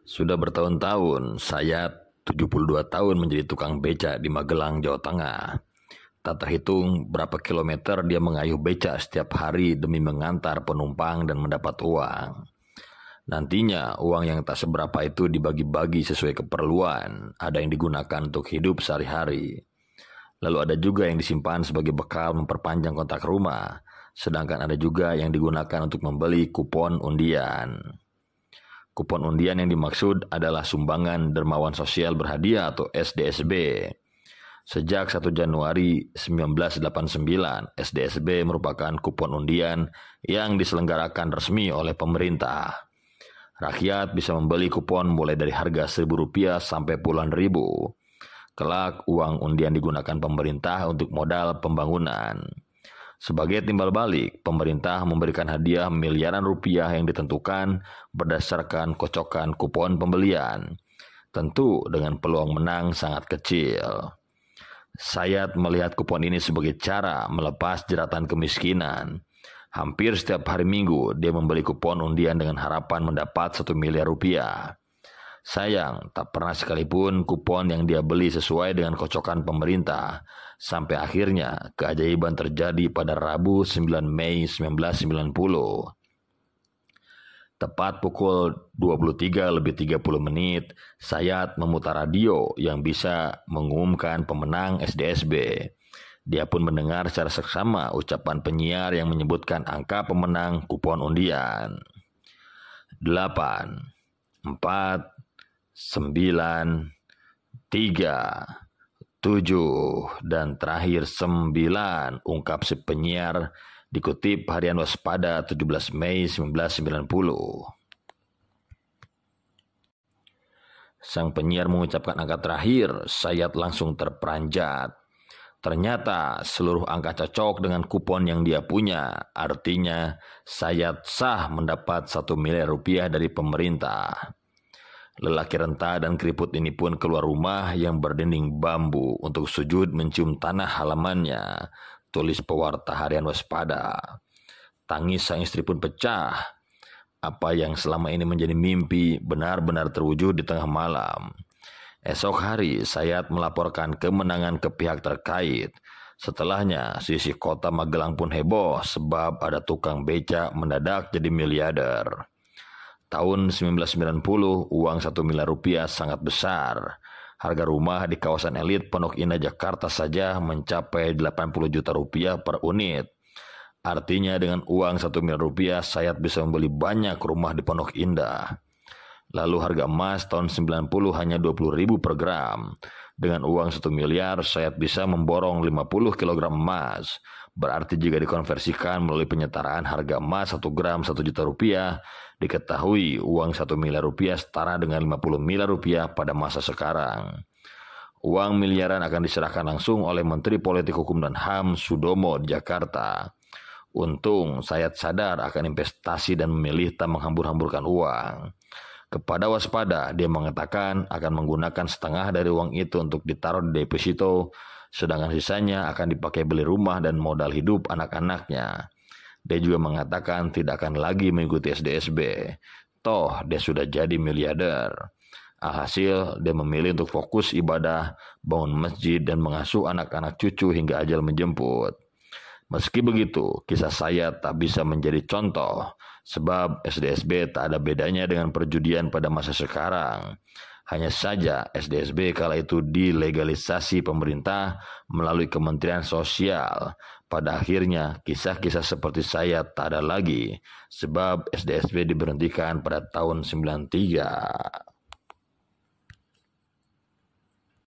Sudah bertahun-tahun, saya 72 tahun menjadi tukang beca di Magelang, Jawa Tengah. Tak terhitung berapa kilometer dia mengayuh beca setiap hari demi mengantar penumpang dan mendapat uang. Nantinya uang yang tak seberapa itu dibagi-bagi sesuai keperluan. Ada yang digunakan untuk hidup sehari-hari. Lalu ada juga yang disimpan sebagai bekal memperpanjang kontrak rumah. Sedangkan ada juga yang digunakan untuk membeli kupon undian. Kupon undian yang dimaksud adalah sumbangan dermawan sosial berhadiah atau SDSB. Sejak 1 Januari 1989, SDSB merupakan kupon undian yang diselenggarakan resmi oleh pemerintah. Rakyat bisa membeli kupon mulai dari harga Rp1.000 sampai puluhan ribu. Kelak, uang undian digunakan pemerintah untuk modal pembangunan. Sebagai timbal balik, pemerintah memberikan hadiah miliaran rupiah yang ditentukan berdasarkan kocokan kupon pembelian. Tentu dengan peluang menang sangat kecil. Sayat melihat kupon ini sebagai cara melepas jeratan kemiskinan. Hampir setiap hari Minggu dia membeli kupon undian dengan harapan mendapat 1 miliar rupiah. Sayang, tak pernah sekalipun kupon yang dia beli sesuai dengan kocokan pemerintah. Sampai akhirnya keajaiban terjadi pada Rabu 9 Mei 1990. Tepat pukul 23:30, Sayat memutar radio yang bisa mengumumkan pemenang SDSB. Dia pun mendengar secara seksama ucapan penyiar yang menyebutkan angka pemenang kupon undian. 8, 4, 9, 3, 7, dan terakhir 9, ungkap si penyiar dikutip Harian Waspada 17 Mei 1990. Sang penyiar mengucapkan angka terakhir, Sayat langsung terperanjat. Ternyata seluruh angka cocok dengan kupon yang dia punya. Artinya Sayat sah mendapat 1 miliar rupiah dari pemerintah. Lelaki renta dan keriput ini pun keluar rumah yang berdinding bambu untuk sujud mencium tanah halamannya. Tulis pewarta Harian Waspada. Tangis sang istri pun pecah. Apa yang selama ini menjadi mimpi benar-benar terwujud di tengah malam. Esok hari, Sayat melaporkan kemenangan ke pihak terkait. Setelahnya, sisi kota Magelang pun heboh sebab ada tukang beca mendadak jadi miliarder. Tahun 1990, uang 1 miliar rupiah sangat besar. Harga rumah di kawasan elit Pondok Indah Jakarta saja mencapai 80 juta rupiah per unit. Artinya dengan uang 1 miliar rupiah, Sayat bisa membeli banyak rumah di Pondok Indah. Lalu harga emas tahun 90 hanya 20 ribu per gram. Dengan uang 1 miliar, Sayat bisa memborong 50 kg emas. Berarti jika dikonversikan melalui penyetaraan harga emas 1 gram 1 juta rupiah, diketahui uang 1 miliar rupiah setara dengan 50 miliar rupiah pada masa sekarang. Uang miliaran akan diserahkan langsung oleh Menteri Politik Hukum dan HAM Sudomo di Jakarta. Untung Sayat sadar akan investasi dan memilih tak menghambur-hamburkan uang. Kepada Waspada, dia mengatakan akan menggunakan setengah dari uang itu untuk ditaruh di deposito, sedangkan sisanya akan dipakai beli rumah dan modal hidup anak-anaknya. Dia juga mengatakan tidak akan lagi mengikuti SDSB. Toh, dia sudah jadi miliarder. Alhasil, dia memilih untuk fokus ibadah, bangun masjid, dan mengasuh anak-anak cucu hingga ajal menjemput. Meski begitu, kisah Sayat tak bisa menjadi contoh, sebab SDSB tak ada bedanya dengan perjudian pada masa sekarang. Hanya saja SDSB kala itu dilegalisasi pemerintah melalui Kementerian Sosial. Pada akhirnya, kisah-kisah seperti Sayat tak ada lagi, sebab SDSB diberhentikan pada tahun 93.